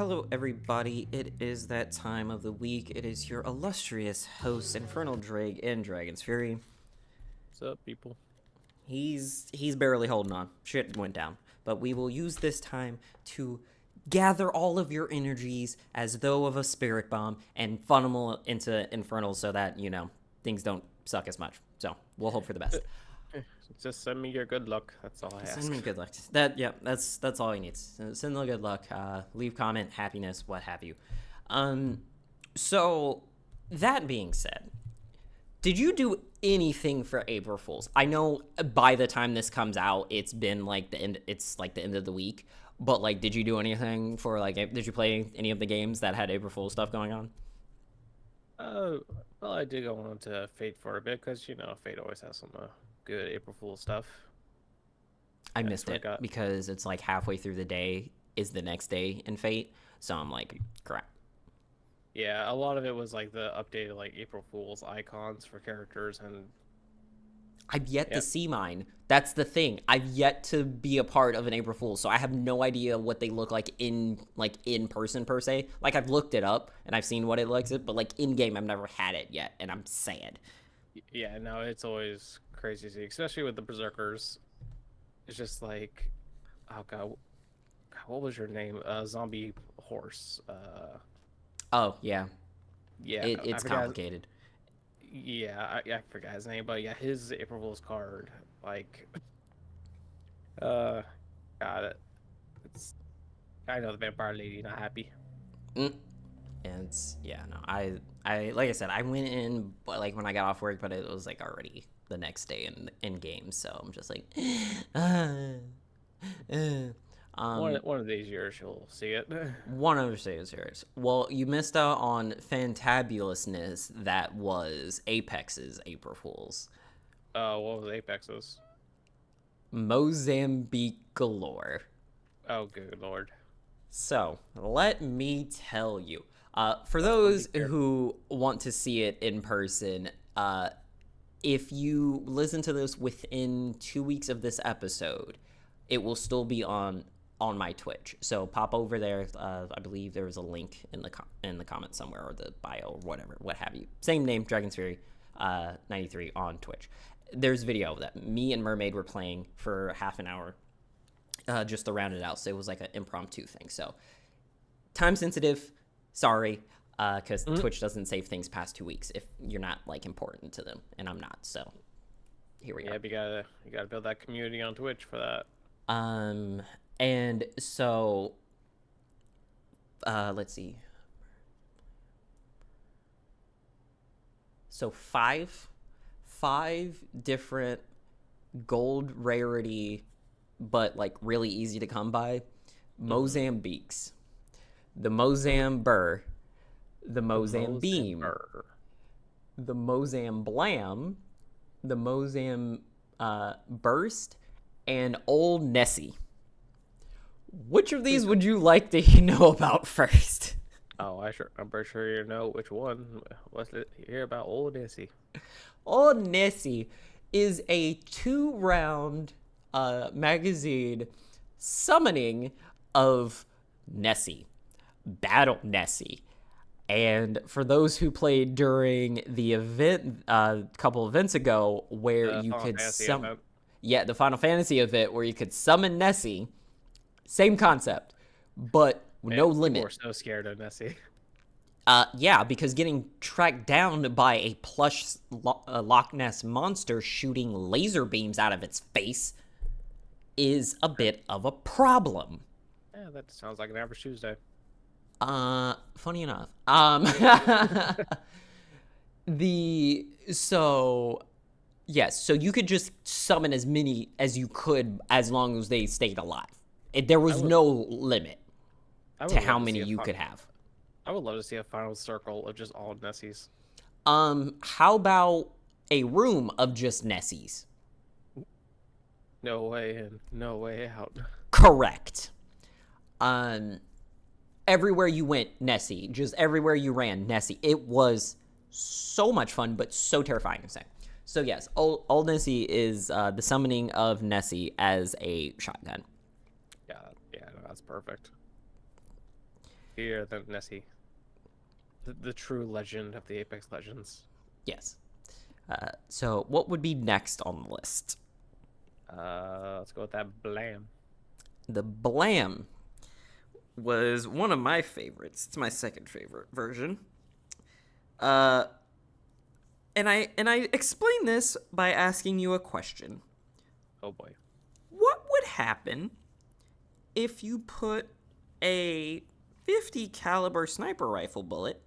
Hello, everybody. It is that time of the week. It is your illustrious host, Infernal Drake in Dragon's Fury. What's up, people? He's barely holding on. Shit went down. But we will use this time to gather all of your energies as though of a spirit bomb and funnel them into Infernal so that, things don't suck as much. So, we'll hope for the best. Just send me your good luck. That's all I Send ask. me good luck. That's all he needs. Send the good luck. Leave comment, happiness, what have you. So that being said, did you do anything for April Fools? I know by the time this comes out, it's been like the end. It's like the end of the week. But like, did you do anything for like? Did you play any of the games that had April Fools stuff going on? Uh, well, I did go on to Fate for a bit because Fate always has some good April Fool stuff. I That's missed what I it got. because it's like halfway through the day is the next day in Fate. So I'm like, crap. Yeah, a lot of it was like the updated like April Fool's icons for characters, and I've yet to yeah, see mine. That's the thing. I've yet to be a part of an April Fool, so I have no idea what they look like in person per se. Like I've looked it up and I've seen what it looks like, but like in game I've never had it yet, and I'm sad. yeah. No, it's always crazy to see, especially with the Berserkers. It's just like, oh god, what was your name? Zombie horse. Oh yeah, Yeah, I it's forgot. complicated. Yeah, I forgot his name, but yeah, his April Fool's card, like, uh, got it. It's I know the vampire lady not happy. Mm. And it's, yeah, no, I like I said, I went in, but like when I got off work, but it was like already the next day in game, so I'm just like, uh, uh. One of these years you'll see it. One other thing is yours. Well, you missed out on fantabulousness that was Apex's April Fools. What was Apex's? Mozambique galore. Oh, good lord. So, let me tell you. For I'll those be here. who want to see it in person, if you listen to this within 2 weeks of this episode, it will still be on my Twitch. So pop over there. I believe there was a link in the comments somewhere or the bio or whatever, what have you. Same name, Dragon's Fury, 93 on Twitch. There's video that me and Mermaid were playing for half an hour, just to round it out. So it was like an impromptu thing. So time sensitive. Sorry, because Twitch doesn't save things past 2 weeks if you're not like important to them, and I'm not. So here we Yeah, are. but you gotta build that community on Twitch for that. Um, and so, let's see. So five different gold rarity, but like really easy to come by. Mozambiques, the Mozamber, the The Mo's and Mozambeam, Burr. the Mozamblam, the Mozam Burst, and Old Nessie. Which of these would you like to know about first? Oh, I'm pretty sure you know which one. Let's hear about old Nancy. Old Nessie is a 2-round magazine summoning of Nessie, Battle Nessie. And for those who played during the event a couple events ago, where you Final could Fantasy summon, event. yeah, the Final Fantasy event where you could summon Nessie, same concept, but Man, no people limit. were so scared of Nessie. Yeah, because getting tracked down by a plush Loch Ness monster shooting laser beams out of its face is a bit of a problem. Yeah, that sounds like an average Tuesday. Funny enough. The so yes, so you could just summon as many as you could as long as they stayed alive. There I was would no limit I to would how love to many see you could have. I would love to see a final circle of just all Nessies. How about a room of just Nessies? No way in, no way out. Correct. Um, Everywhere you went, Nessie. Just everywhere you ran, Nessie. It was so much fun, but so terrifying to say. So yes, old Nessie is the summoning of Nessie as a shotgun. Yeah, yeah, no, that's perfect. fear than Nessie. The true legend of the Apex Legends. Yes. So what would be next on the list? Let's go with that Blam. The Blam was one of my favorites. It's my second favorite version. And I explain this by asking you a question. Oh boy. What would happen if you put a 50 caliber sniper rifle bullet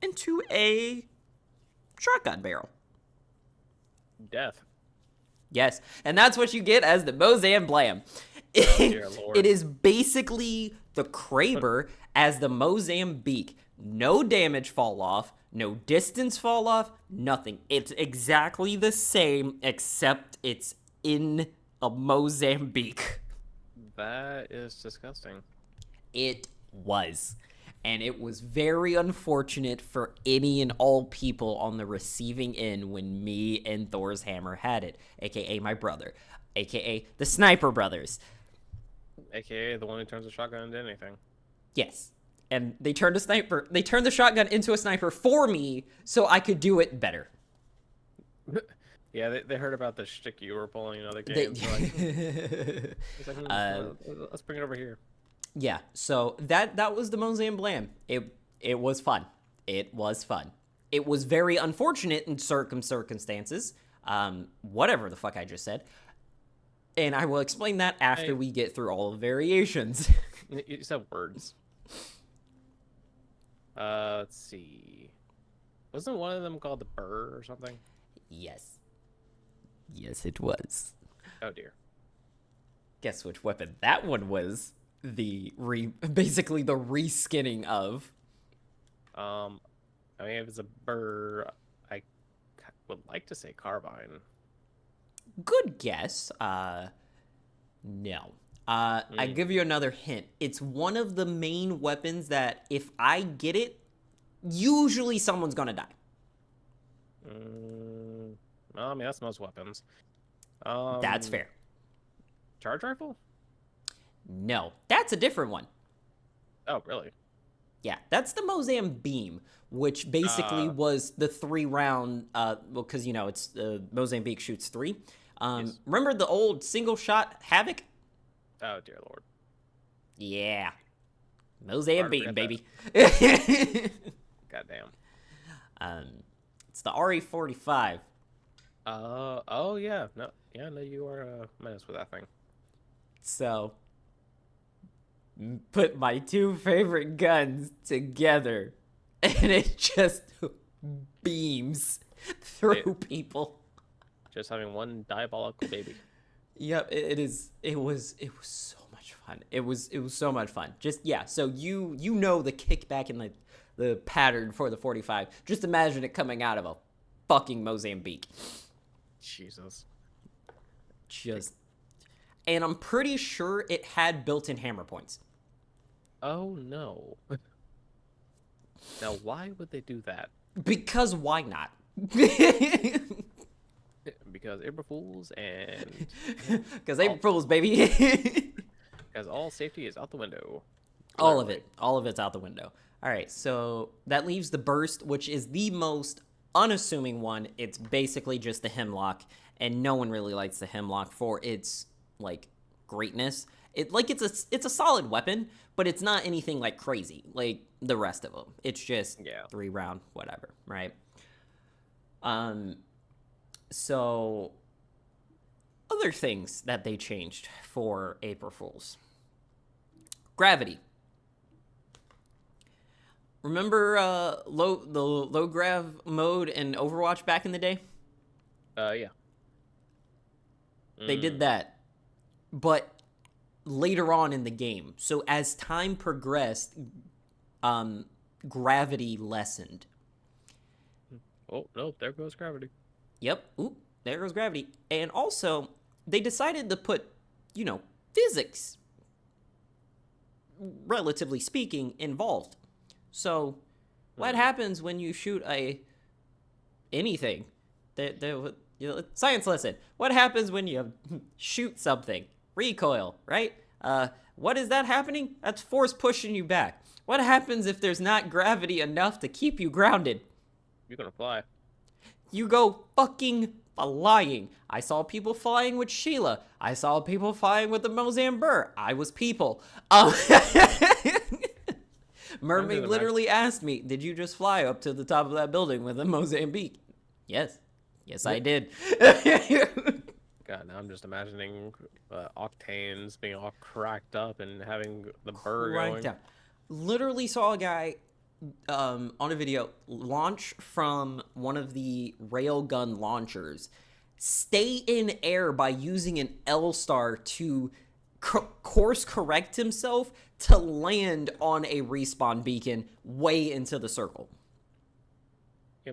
into a shotgun barrel? Death. Yes, and that's what you get as the Mozam Blam. Oh, dear Lord. It is basically the Kraber as the Mozambique. No damage fall off, no distance fall off, nothing. It's exactly the same, except it's in a Mozambique. That is disgusting. It was. And it was very unfortunate for any and all people on the receiving end when me and Thor's Hammer had it, aka my brother, aka the Sniper Brothers. AKA the one who turns a shotgun into anything. Yes. And they turned the shotgun into a sniper for me so I could do it better. Yeah, they heard about the shtick you were pulling in other games. Let's bring it over here. Yeah, so that was the Mozam Blam. It was fun. It was fun. It was very unfortunate in circumstances. Whatever the fuck I just said. And I will explain that after we get through all the variations. You said words. Let's see. Wasn't one of them called the Burr or something? Yes. Yes, it was. Oh dear. Guess which weapon that one was? Basically the reskinning of. I mean, if it's a Burr, I would like to say carbine. Good guess. No. I give you another hint. It's one of the main weapons that if I get it, usually someone's gonna die. Well, I mean, that's most weapons. That's fair. Charge rifle? No, that's a different one. Oh, really? Yeah, that's the Mozam Beam, which basically was the 3-round, well, because, you know, it's Mozambique shoots 3. Yes. Remember the old single-shot Havoc? Oh, dear Lord. Yeah. Mozam Beam, baby. Goddamn. It's the RE-45. Oh, yeah. No, you are a menace with that thing. So, put my two favorite guns together, and it just beams through people. Just having one diabolical baby. Yep, it was so much fun. It was so much fun. Just yeah, so you know the kickback and the pattern for the 45. Just imagine it coming out of a fucking Mozambique. Jesus. And I'm pretty sure it had built-in hammer points. Oh no. Now why would they do that? Because why not? Because April Fools and... Because April Fools, baby. Because all safety is out the window. All of it's out the window. All right, so that leaves the Burst, which is the most unassuming one. It's basically just the Hemlock, and no one really likes the Hemlock for its like greatness. It's a solid weapon, but it's not anything like crazy like the rest of them. It's just 3-round whatever, right? So other things that they changed for April Fools. Gravity. Remember the low grav mode in Overwatch back in the day? Yeah. They did that, but later on in the game. So as time progressed, gravity lessened. Oh, no, there goes gravity. Yep. Oop, there goes gravity. And also, they decided to put, physics, relatively speaking, involved. So, what happens when you shoot anything? Science lesson. What happens when you shoot something? Recoil, right? What is that happening? That's force pushing you back. What happens if there's not gravity enough to keep you grounded? You're gonna fly. You go fucking flying. I saw people flying with Sheila. I saw people flying with the Mozambique. I was people. Mermaid literally asked me, "Did you just fly up to the top of that building with a Mozambique?" Yes. Yes, I did. God, now I'm just imagining octanes being all cracked up and having the burr going. Down. Literally saw a guy on a video launch from one of the railgun launchers, stay in air by using an L star to course correct himself to land on a respawn beacon way into the circle.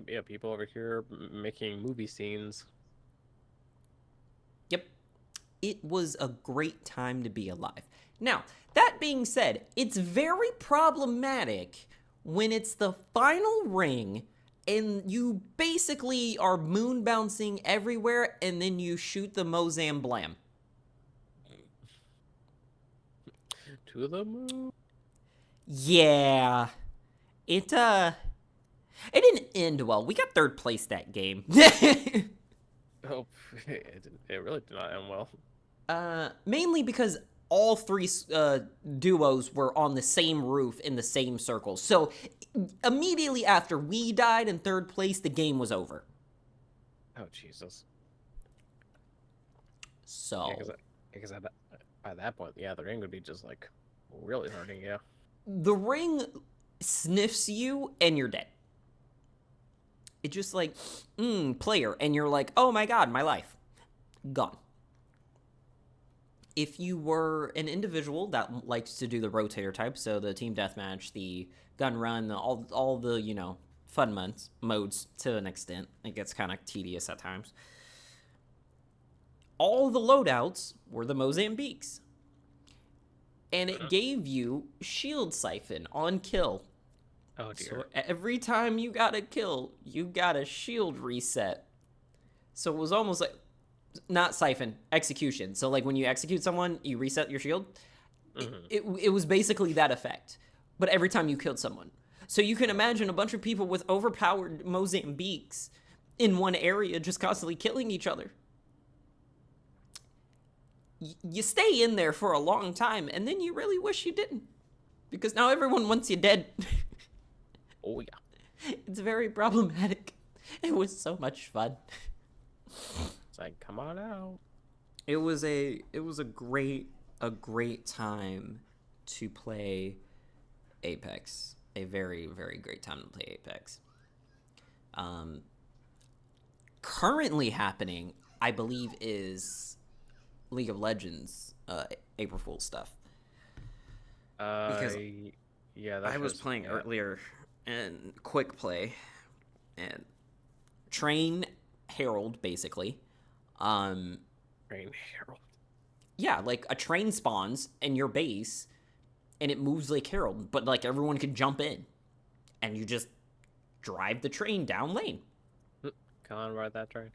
Yeah, people over here making movie scenes. Yep. It was a great time to be alive. Now, that being said, it's very problematic when it's the final ring and you basically are moon bouncing everywhere and then you shoot the Mozam Blam. To the moon? Yeah. It didn't end well. We got third place that game. Oh, it really did not end well. Mainly because all three duos were on the same roof in the same circle. So immediately after we died in third place, the game was over. Oh, Jesus. So... Yeah, because by that point, yeah, the ring would be just, like, really hurting you. The ring sniffs you and you're dead. It's just like, player. And you're like, oh my god, my life. Gone. If you were an individual that likes to do the rotator type, so the team deathmatch, the gun run, all the, you know, fun modes to an extent. It gets kind of tedious at times. All the loadouts were the Mozambiques. And it gave you shield siphon on kill. Oh, dear. So every time you got a kill, you got a shield reset. So it was almost like, not siphon, execution. So like when you execute someone, you reset your shield. Mm-hmm. It was basically that effect. But every time you killed someone. So you can imagine a bunch of people with overpowered Mozambiques in one area just constantly killing each other. You stay in there for a long time, and then you really wish you didn't. Because now everyone wants you dead. Oh, yeah. It's very problematic. It was so much fun. It's like, come on out. It was a great time to play Apex. A very, very great time to play Apex. Currently happening, I believe, is League of Legends April Fool's stuff. Because yeah, I was playing earlier in quick play and train Herald basically. Train Herald. Yeah, like a train spawns in your base and it moves like Herald, but like everyone can jump in and you just drive the train down lane. Come on, ride that train.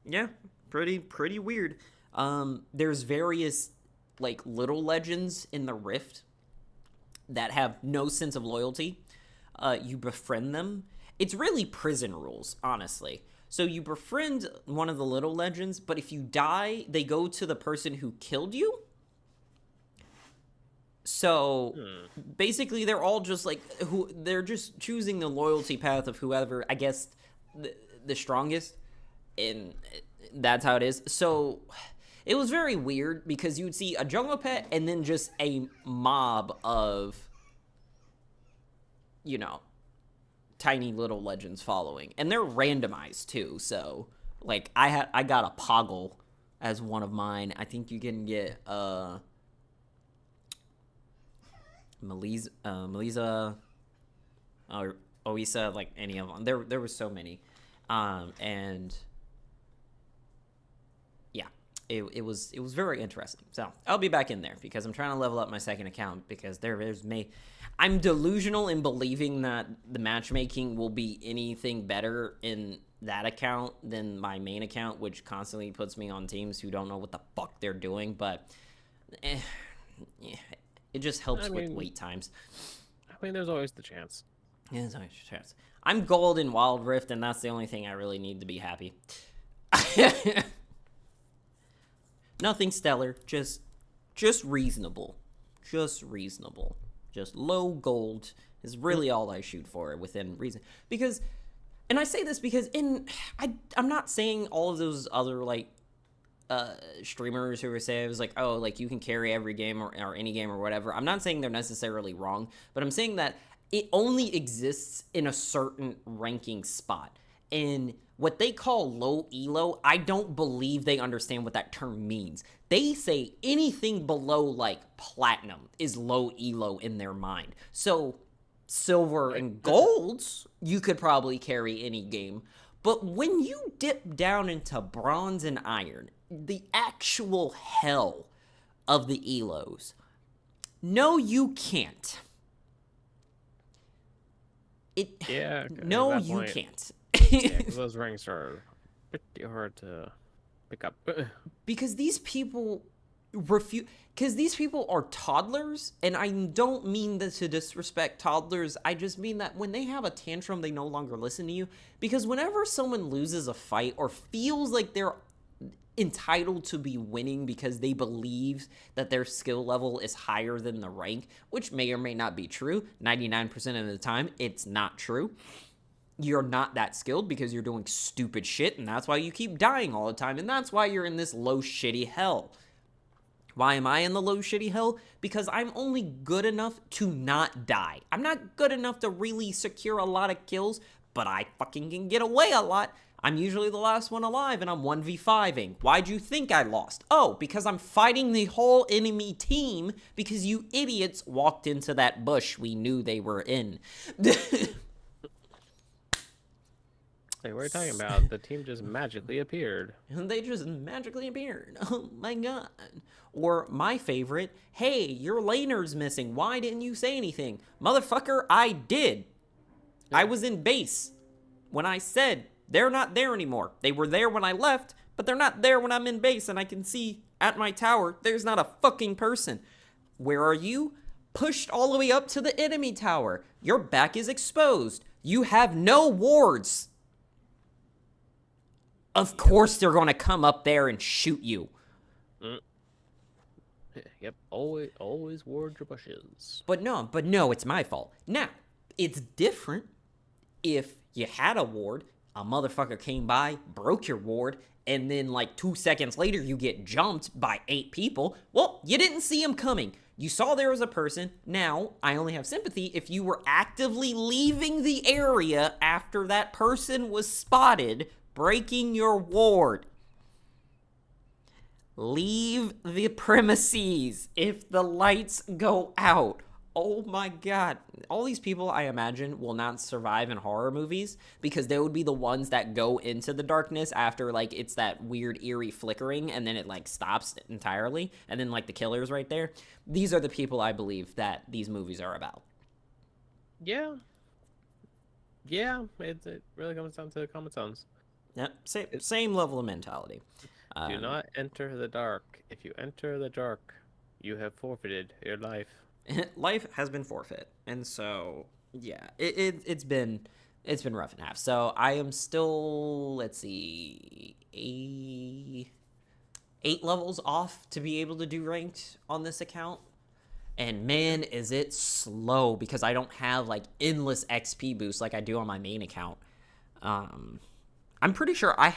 Yeah, pretty weird. There's various like little legends in the Rift that have no sense of loyalty. You befriend them. It's really prison rules, honestly. So you befriend one of the little legends, but if you die, they go to the person who killed you. So basically, they're all just like they're just choosing the loyalty path of whoever, I guess, the strongest, and that's how it is. So it was very weird because you would see a jungle pet and then just a mob of, you know, tiny little legends following, and they're randomized too. So like I got a Poggle as one of mine. I think you can get Melisa or Oisa, like any of them. There was so many, and yeah, it was very interesting. So I'll be back in there because I'm trying to level up my second account because there's me. I'm delusional in believing that the matchmaking will be anything better in that account than my main account, which constantly puts me on teams who don't know what the fuck they're doing. But yeah, it just helps I with mean, wait times. there's always the chance. Yeah, there's always a chance. I'm gold in Wild Rift, and that's the only thing I really need to be happy. Nothing stellar, just reasonable. Just reasonable. Just low gold is really all I shoot for within reason. Because, and I say this because I'm not saying all of those other, like, streamers who were saying it was like, oh, like you can carry every game or any game or whatever. I'm not saying they're necessarily wrong, but I'm saying that it only exists in a certain ranking spot. And what they call low elo, I don't believe they understand what that term means. They say anything below like platinum is low elo in their mind. So silver and golds, you could probably carry any game. But when you dip down into bronze and iron, the actual hell of the elos, no, you can't. No, you can't. Yeah, because those ranks are pretty hard to pick up. Because these people refuse. Because these people are toddlers, and I don't mean this to disrespect toddlers. I just mean that when they have a tantrum, they no longer listen to you. Because whenever someone loses a fight or feels like they're entitled to be winning because they believe that their skill level is higher than the rank, which may or may not be true. 99% of the time, it's not true. You're not that skilled because you're doing stupid shit, and that's why you keep dying all the time, and that's why you're in this low shitty hell. Why am I in the low shitty hell? Because I'm only good enough to not die. I'm not good enough to really secure a lot of kills, but I fucking can get away a lot. I'm usually the last one alive, and I'm 1v5ing. Why'd you think I lost? Oh, because I'm fighting the whole enemy team because you idiots walked into that bush we knew they were in. Hey, what are you talking about? The team just magically appeared. And they just magically appeared. Oh my god. Or my favorite, hey, your laner's missing. Why didn't you say anything? Motherfucker, I did. I was in base when I said they're not there anymore. They were there when I left, but they're not there when I'm in base, and I can see at my tower there's not a fucking person. Where are you? Pushed all the way up to the enemy tower. Your back is exposed. You have no wards. Of course they're going to come up there and shoot you. Yep, always ward your bushes. But no, it's my fault. Now, it's different if you had a ward, a motherfucker came by, broke your ward, and then like 2 seconds later you get jumped by 8 people. Well, you didn't see him coming. You saw there was a person. Now, I only have sympathy if you were actively leaving the area after that person was spotted breaking your ward. Leave the premises if the lights go out. Oh my god. All these people, I imagine, will not survive in horror movies because they would be the ones that go into the darkness after, like, it's that weird, eerie flickering and then it, like, stops entirely. And then, like, the killer's right there. These are the people I believe that these movies are about. Yeah. Yeah, it really comes down to common sense. Yep, same level of mentality. Do not enter the dark. If you enter the dark, you have forfeited your life. Life has been forfeit, and so yeah, it's been rough and half. So I am still, let's see, 8 levels off to be able to do ranked on this account. And man, is it slow because I don't have like endless XP boosts like I do on my main account. I'm pretty sure I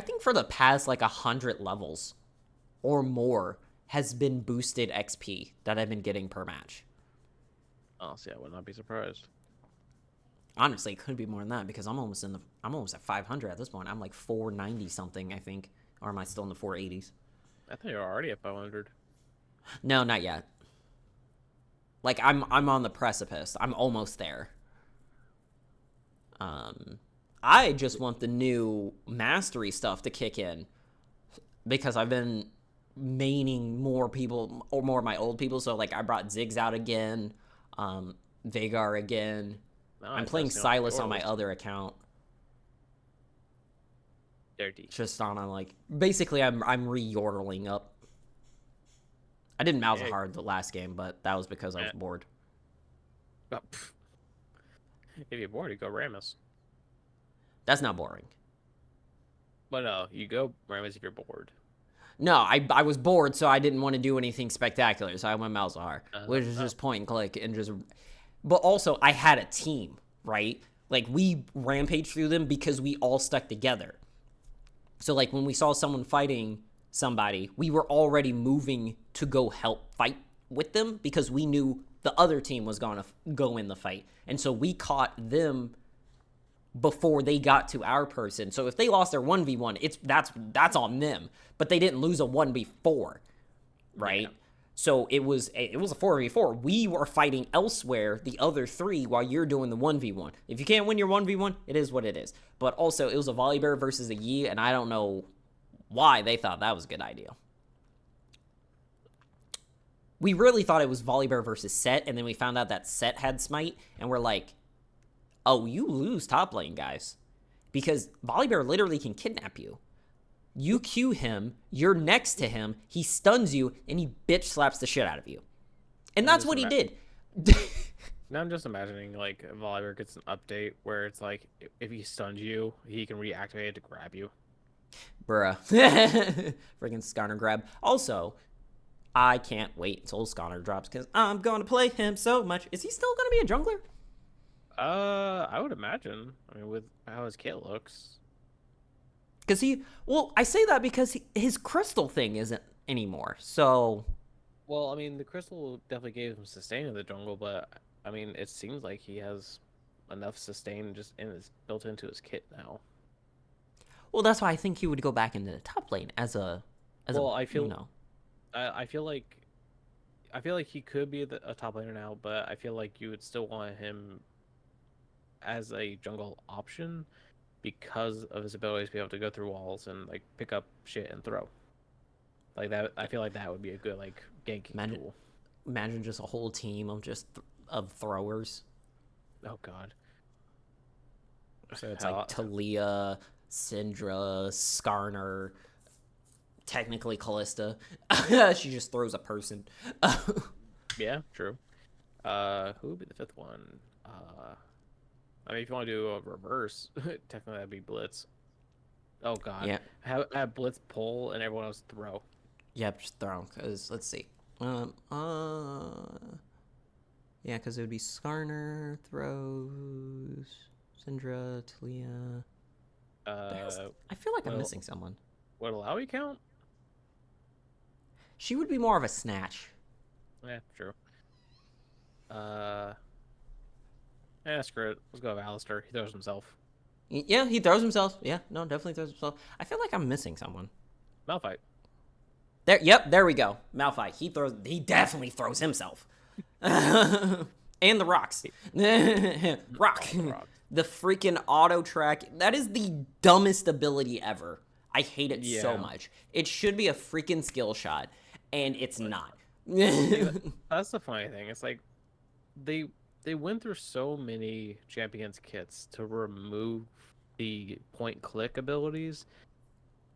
think for the past like 100 levels or more has been boosted XP that I've been getting per match. Honestly, I would not be surprised. Honestly, it could be more than that because I'm almost at 500 at this point. I'm like 490 something, I think. Or am I still in the 480s? I thought you were already at 500. No, not yet. Like I'm on the precipice. I'm almost there. I just want the new mastery stuff to kick in because I've been maining more people or more of my old people. So like I brought Ziggs out again, Vagar again. I'm playing Silas on my other account. Dirty. Just on like basically I'm reordering up. I did Yeah. Malzahar the last game, but that was because I was bored. Oh, if you're bored, you go Rammus. That's not boring. But no, you go Rammus if you're bored. No, I was bored, so I didn't want to do anything spectacular, so I went Malzahar, which is Oh. just point and click and just. But also, I had a team, right? Like, we rampaged through them because we all stuck together. So, like, when we saw someone fighting somebody, we were already moving to go help fight with them because we knew the other team was going to go in the fight. And so we caught them before they got to our person. So if they lost their 1v1, that's on them. But they didn't lose a 1v4, right? Yeah. So it was a 4v4. We were fighting elsewhere, the other three, while you're doing the 1v1. If you can't win your 1v1, it is what it is. But also, it was a Volibear versus a Yi, and I don't know why they thought that was a good idea. We really thought it was Volibear versus Set, and then we found out that Set had Smite, and we're like, oh, you lose top lane, guys. Because Volibear literally can kidnap you. You Q him, you're next to him, he stuns you, and he bitch slaps the shit out of you. And that's what he did. Now I'm just imagining, like, Volibear gets an update where it's like, if he stuns you, he can reactivate it to grab you. Bruh. Freaking Skarner grab. Also, I can't wait until Skarner drops, because I'm going to play him so much. Is he still going to be a jungler? I would imagine. I mean, with how his kit looks. Because I say that because his crystal thing isn't anymore, so... Well, I mean, the crystal definitely gave him sustain in the jungle, but, I mean, it seems like he has enough sustain just built into his kit now. Well, that's why I think he would go back into the top lane I feel like he could be a top laner now, but I feel like you would still want him as a jungle option because of his ability to be able to go through walls and like pick up shit and throw. Like that, I feel like that would be a good like ganking tool. Imagine just a whole team of of throwers. Oh god. So it's like Talia, Syndra, Skarner, technically Callista. She just throws a person. Yeah, true. Who would be the fifth one? I mean, if you want to do a reverse, technically that'd be Blitz. Oh god. Yeah. Have Blitz pull and everyone else throw. Yep, just throw. Cause let's see. Yeah, because it would be Skarner, throws, Syndra, Talia. I feel like I'm missing someone. Would Alawi count? She would be more of a snatch. Yeah, true. Yeah, screw it. Let's go with Alistair. He throws himself. Yeah, he throws himself. Yeah, no, definitely throws himself. I feel like I'm missing someone. Malphite. There we go. Malphite. He definitely throws himself. And the rocks. Rock. The freaking auto track. That is the dumbest ability ever. I hate it so much. It should be a freaking skill shot, and it's not. That's the funny thing. It's like they went through so many champions kits to remove the point click abilities,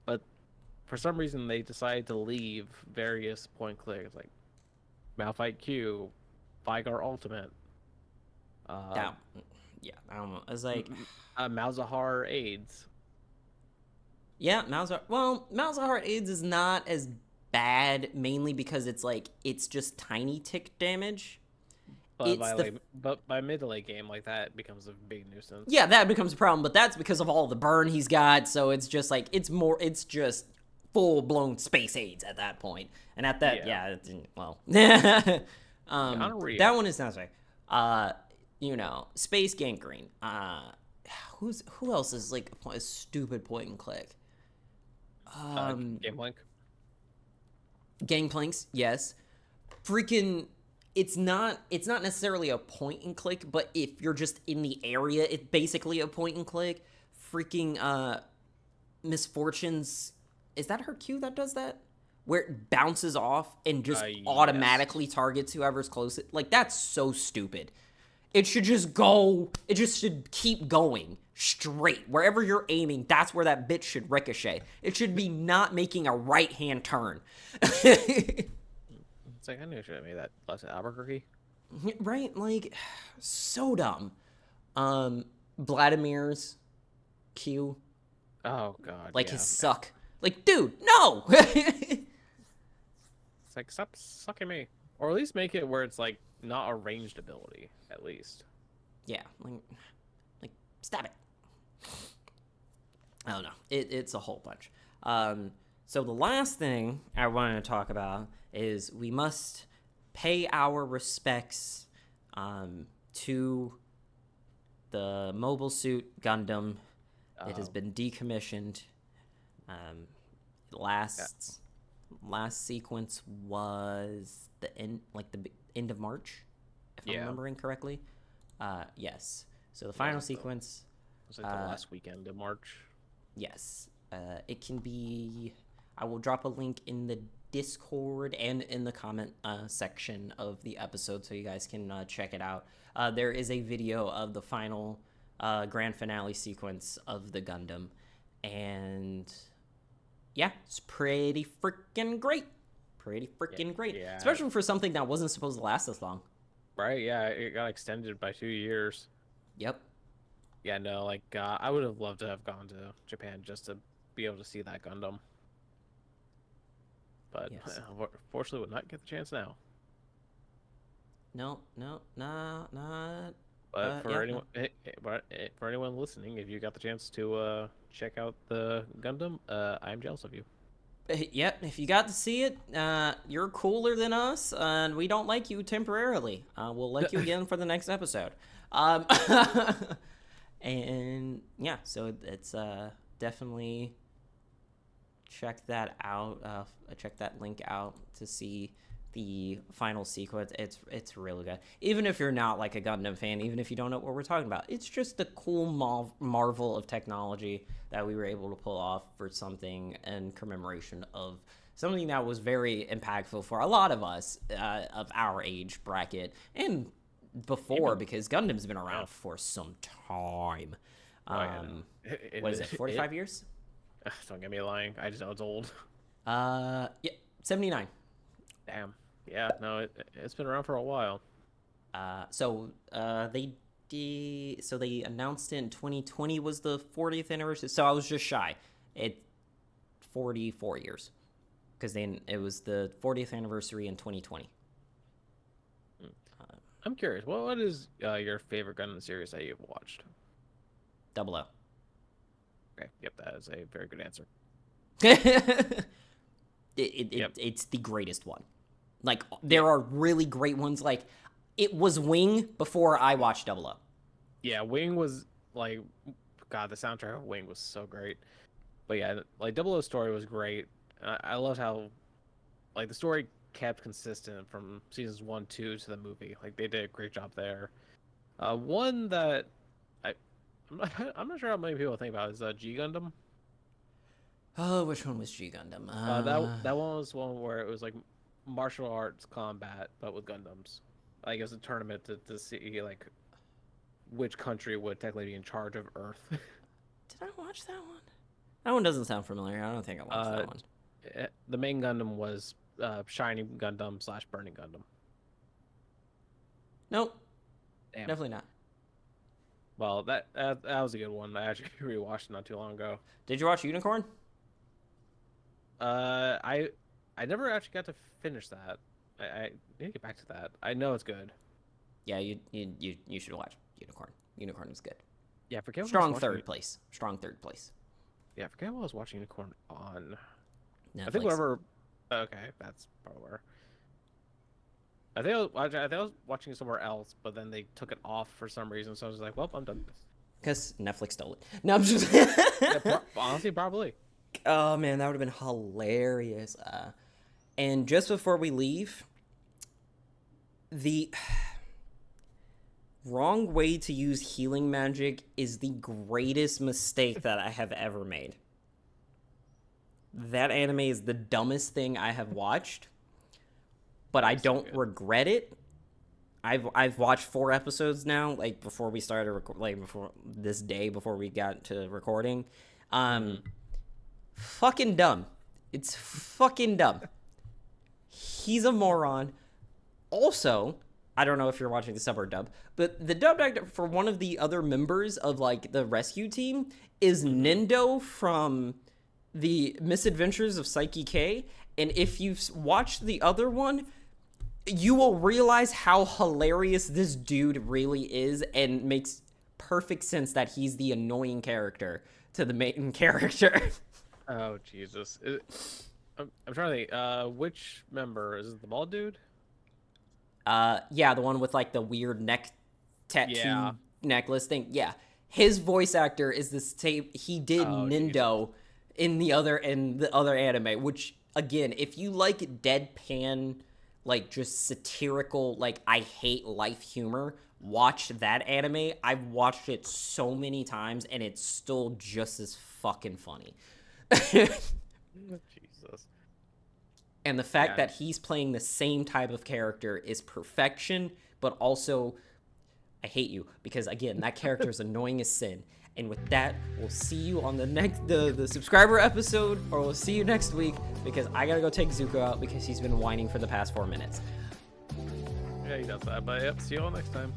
but for some reason they decided to leave various point clicks like Malphite Q, Vigar Ultimate. I don't know. It's like Malzahar AIDS. Yeah, Malzahar. Well, Malzahar AIDS is not as bad, mainly because it's just tiny tick damage. But by mid to late game, like that becomes a big nuisance. Yeah, that becomes a problem, but that's because of all the burn he's got. So it's just like it's just full blown space AIDS at that point. And at that, that one is not sorry. Space Gangrene. Who else is like a stupid point and click? Gangplanks, yes. Freaking. It's not necessarily a point and click, but if you're just in the area, it's basically a point and click. Freaking Misfortunes, is that her Q that does that? Where it bounces off and just automatically targets whoever's closest. Like, that's so stupid. It should just go, it just should keep going straight. Wherever you're aiming, that's where that bitch should ricochet. It should be not making a right-hand turn. It's like I knew I should have made that less Albuquerque. Right? Like, so dumb. Vladimir's Q, Oh God, like his yeah. suck. Like, dude, no. It's like stop sucking me, or at least make it where it's like not a ranged ability. At least. Yeah, like, stab it. I don't know. It's a whole bunch. So the last thing I wanted to talk about is we must pay our respects to the Mobile Suit Gundam. It has been decommissioned. Last sequence was the end of March, if I'm remembering correctly. Yes. So the final sequence. It was like the last weekend of March. Yes. It can be. I will drop a link in the Discord and in the comment section of the episode so you guys can check it out. There is a video of the final grand finale sequence of the Gundam, and yeah, it's pretty freaking great. Great. Yeah. Especially for something that wasn't supposed to last this long. Right? Yeah, it got extended by 2 years. Yep. Yeah, no, like I would have loved to have gone to Japan just to be able to see that Gundam. But Yes. Fortunately, would not get the chance now. No, not. But for yeah, anyone, for anyone listening, if you got the chance to check out the Gundam, I'm jealous of you. Yep, if you got to see it, you're cooler than us, and we don't like you temporarily. We'll like you again for the next episode. And yeah, so it's definitely check that out. Check that link out to see the final sequence. It's really good. Even if you're not like a Gundam fan, even if you don't know what we're talking about, it's just a cool marvel of technology that we were able to pull off for something in commemoration of something that was very impactful for a lot of us of our age bracket and before, because Gundam's been around for some time. What is it, 45 years? Don't get me lying. I just know it's old. Yeah, 79. Damn. Yeah, no, it's been around for a while. So they announced it in 2020 was the 40th anniversary. So I was just shy. 44 years, because then it was the 40th anniversary in 2020. I'm curious. What is your favorite Gundam series that you've watched? 00. Okay. Yep, that is a very good answer. It's the greatest one. Like, there are really great ones. Like, it was Wing before I watched 00. Yeah, Wing was like, God, the soundtrack of Wing was so great. But yeah, like 00's story was great. I loved how, like, the story kept consistent from seasons 1, 2 to the movie. Like, they did a great job there. One that I'm not sure how many people think about is G Gundam. Oh, which one was G Gundam? That one was one where it was like martial arts combat, but with Gundams. Like, it was a tournament to see like which country would technically be in charge of Earth. Did I watch that one? That one doesn't sound familiar. I don't think I watched that one. The main Gundam was Shining Gundam / Burning Gundam. Nope. Damn. Definitely not. Well, that was a good one. I actually rewatched it not too long ago. Did you watch Unicorn? I never actually got to finish that. I need to get back to that. I know it's good. Yeah, you should watch Unicorn. Unicorn is good. Yeah, I forget. Strong third place. Yeah, I forget what I was watching Unicorn on. Netflix. I think whatever. Okay, that's probably where. I think I was watching it somewhere else, but then they took it off for some reason. So I was like, "Well, I'm done." Because Netflix stole it. No, I'm just. Honestly, probably. Oh man, that would have been hilarious. And just before we leave, the wrong way to use healing magic is the greatest mistake that I have ever made. That anime is the dumbest thing I have watched, but I don't regret it. I've watched 4 episodes now, like before we started before this day, before we got to recording. Fucking dumb. It's fucking dumb. he's a moron. Also, I don't know if you're watching the sub or dub, but the dubbed actor for one of the other members of like the rescue team is Nindo from the Misadventures of Psyche K. And if you've watched the other one, you will realize how hilarious this dude really is, and makes perfect sense that he's the annoying character to the main character. Oh Jesus! I'm trying to think. Which member is it? The bald dude? Yeah, the one with like the weird neck tattoo necklace thing. Yeah, his voice actor is the same. He did Nindo in the other anime. Which again, if you like deadpan, like just satirical, like I hate life humor, watch that anime. I've watched it so many times, and it's still just as fucking funny. Jesus. And the fact that he's playing the same type of character is perfection, but also, I hate you, because again, that character is annoying as sin. And with that, we'll see you on the next the subscriber episode, or we'll see you next week, because I gotta go take Zuko out because he's been whining for the past 4 minutes. Yeah, he does that. But yep, see you all next time.